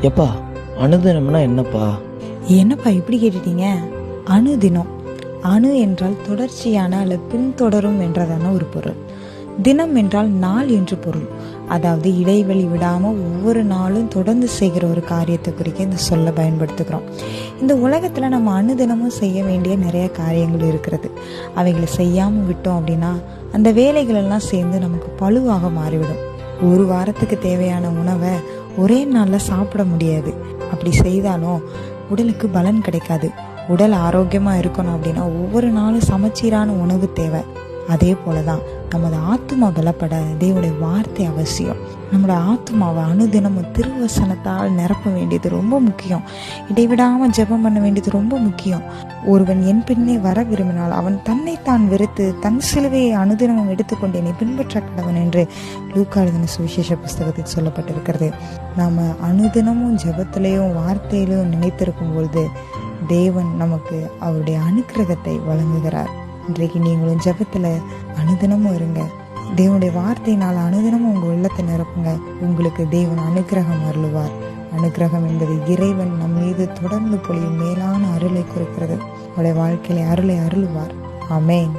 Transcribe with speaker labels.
Speaker 1: எப்பா அனுதினம்னா என்னப்பா?
Speaker 2: என்னப்பா இப்படி கேட்டுட்டீங்க? அணுதினம், அணு என்றால் தொடர்ச்சியான அல்லது பின்தொடரும் என்றதான ஒரு பொருள். தினம் என்றால் நாள் என்று பொருள். அதாவது இடைவெளி விடாம ஒவ்வொரு நாளும் தொடர்ந்து செய்கிற ஒரு காரியத்தை குறிக்க இந்த சொல்ல பயன்படுத்துகிறோம். இந்த உலகத்துல நம்ம அனுதினமும் செய்ய வேண்டிய நிறைய காரியங்கள் இருக்கிறது. அவைகளை செய்யாம விட்டோம் அப்படின்னா அந்த வேலைகள் எல்லாம் சேர்ந்து நமக்கு பழுவாக மாறிவிடும். ஒரு வாரத்துக்கு தேவையான உணவை ஒரே நாள்ல சாப்பிட முடியாது. அப்படி செய்தாலும் உடலுக்கு பலன் கிடைக்காது. உடல் ஆரோக்கியமா இருக்கணும் அப்படின்னா ஒவ்வொரு நாளும் சமச்சீரான உணவு தேவை. அதே போலதான் நமது ஆத்மா பலப்பட தேவனுடைய வார்த்தை அவசியம். நம்மளோட ஆத்மாவை அனுதினமும் திருவசனத்தால் நிரப்ப வேண்டியது ரொம்ப முக்கியம். இடைவிடாம ஜெபம் பண்ண வேண்டியது ரொம்ப முக்கியம். ஒருவன் என் பின்னே வர விரும்பினால் அவன் தன்னைத்தான் வெறுத்து தன் சிலுவையை அனுதினமும் எடுத்துக்கொண்டு என்னை பின்பற்ற கடவன் என்று லூக்கா எழுதின சுவிசேஷ புஸ்தகத்தில் சொல்லப்பட்டிருக்கிறது. நாம அனுதினமும் ஜெபத்திலையும் வார்த்தையிலையும் நினைத்திருக்கும் பொழுது தேவன் நமக்கு அவருடைய அனுக்கிரகத்தை வழங்குகிறார். இன்றைக்கு நீங்களும் ஜெபத்துல அனுதினமும் இருங்க. தேவனுடைய வார்த்தையினால் அனுதினமும் உங்க உள்ளத்தை நிரப்புங்க. உங்களுக்கு தேவன் அனுக்கிரகம் அருளுவார். அனுக்கிரகம் என்பது இறைவன் நம் மீது தொடர்ந்து பொழியும் மேலான அருளை குறிக்கிறது. அவருடைய வாழ்க்கையில அருளை அருளுவார். ஆமென்.